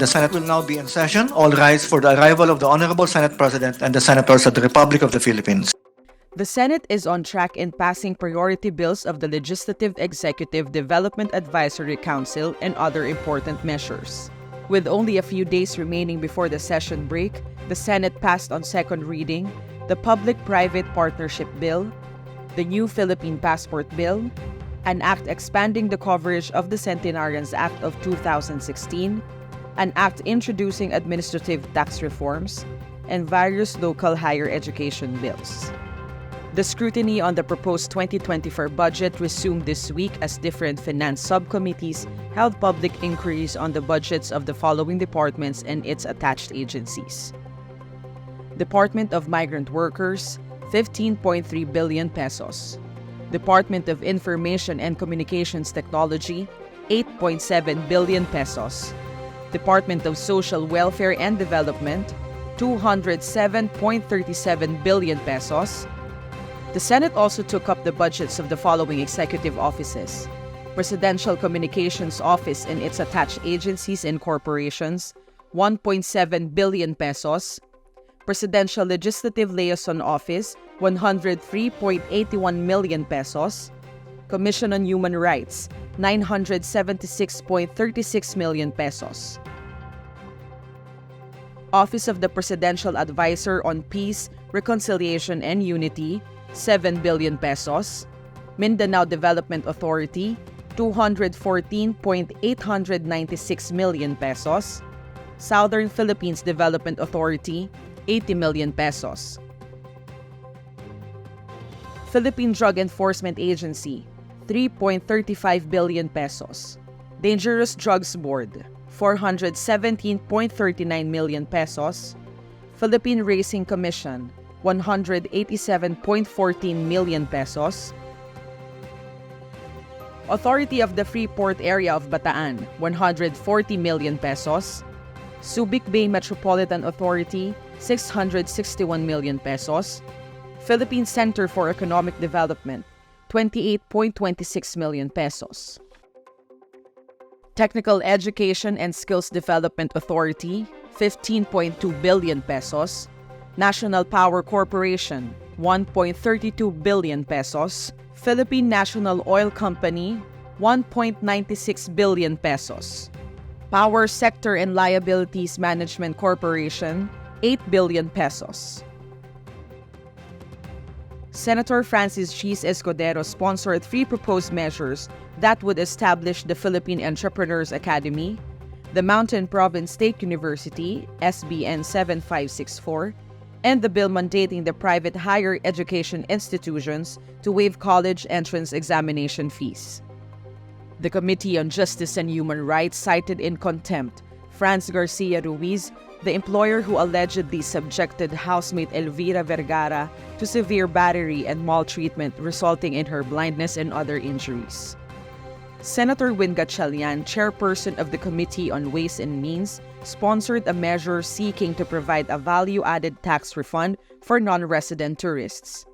The Senate will now be in session. All rise for the arrival of the Honorable Senate President and the Senators of the Republic of the Philippines. The Senate is on track in passing priority bills of the Legislative Executive Development Advisory Council and other important measures. With only a few days remaining before the session break, the Senate passed on second reading the Public-Private Partnership Bill, the new Philippine Passport Bill, an act expanding the coverage of the Centenarians Act of 2016, an act introducing administrative tax reforms, and various local higher education bills. The scrutiny on the proposed 2024 budget resumed this week as different finance subcommittees held public inquiries on the budgets of the following departments and its attached agencies. Department of Migrant Workers, 15.3 billion pesos. Department of Information and Communications Technology, 8.7 billion pesos. Department of Social Welfare and Development, 207.37 billion pesos. The Senate also took up the budgets of the following executive offices: Presidential Communications Office and its attached agencies and corporations, 1.7 billion pesos; Presidential Legislative Liaison Office, 103.81 million pesos; Commission on Human Rights, 976.36 million pesos. Office of the Presidential Advisor on Peace, Reconciliation and Unity, 7 billion pesos. Mindanao Development Authority, 214.896 million pesos. Southern Philippines Development Authority, 80 million pesos. Philippine Drug Enforcement Agency, 3.35 billion pesos. Dangerous Drugs Board, 417.39 million pesos. Philippine Racing Commission, 187.14 million pesos. Authority of the Freeport Area of Bataan, 140 million pesos. Subic Bay Metropolitan Authority, 661 million pesos. Philippine Center for Economic Development, 28.26 million pesos. Technical Education and Skills Development Authority, 15.2 billion pesos. National Power Corporation, 1.32 billion pesos. Philippine National Oil Company, 1.96 billion pesos. Power Sector and Liabilities Management Corporation, 8 billion pesos. Senator Francis Cheese Escudero sponsored 3 proposed measures that would establish the Philippine Entrepreneurs Academy, the Mountain Province State University, SBN 7564, and the bill mandating the private higher education institutions to waive college entrance examination fees. The Committee on Justice and Human Rights cited in contempt Franz Garcia Ruiz, the employer who allegedly subjected housemate Elvira Vergara to severe battery and maltreatment resulting in her blindness and other injuries. Senator Win Gatchalian, chairperson of the Committee on Ways and Means, sponsored a measure seeking to provide a value-added tax refund for non-resident tourists.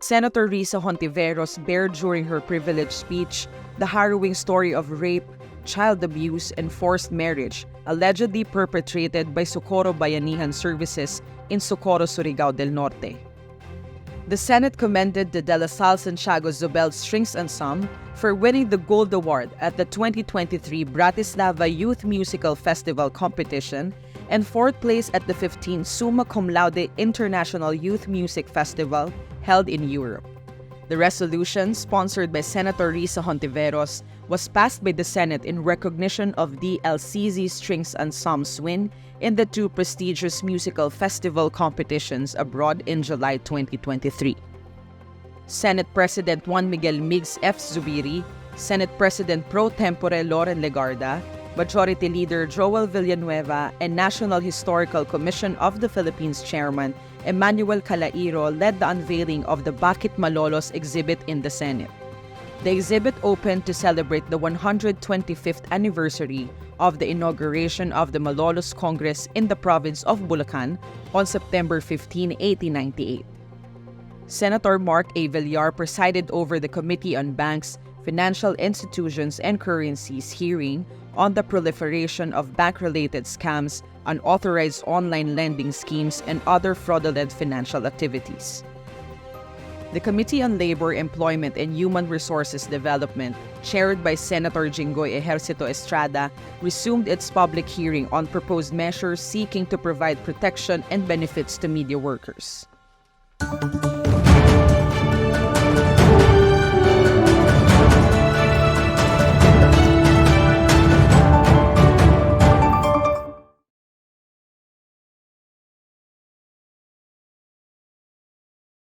Senator Risa Hontiveros bared during her privileged speech the harrowing story of rape, child abuse, and forced marriage allegedly perpetrated by Socorro Bayanihan Services in Socorro, Surigao del Norte. The Senate commended the De La Salle Santiago Zobel Strings Ensemble for winning the Gold Award at the 2023 Bratislava Youth Musical Festival competition and 4th place at the 15th Summa Cum Laude International Youth Music Festival held in Europe. The resolution, sponsored by Senator Risa Hontiveros, was passed by the Senate in recognition of the LCZ Strings Ensemble's win in the 2 prestigious musical festival competitions abroad in July 2023. Senate President Juan Miguel Migs F. Zubiri, Senate President Pro Tempore Loren Legarda, Majority Leader Joel Villanueva, and National Historical Commission of the Philippines Chairman Emmanuel Calairo led the unveiling of the Bakit Malolos exhibit in the Senate. The exhibit opened to celebrate the 125th anniversary of the inauguration of the Malolos Congress in the province of Bulacan on September 15, 1898. Senator Mark A. Villar presided over the Committee on Banks, Financial Institutions and Currencies hearing on the proliferation of bank-related scams, unauthorized online lending schemes, and other fraudulent financial activities. The Committee on Labor, Employment, and Human Resources Development, chaired by Senator Jinggoy Ejercito Estrada, resumed its public hearing on proposed measures seeking to provide protection and benefits to media workers.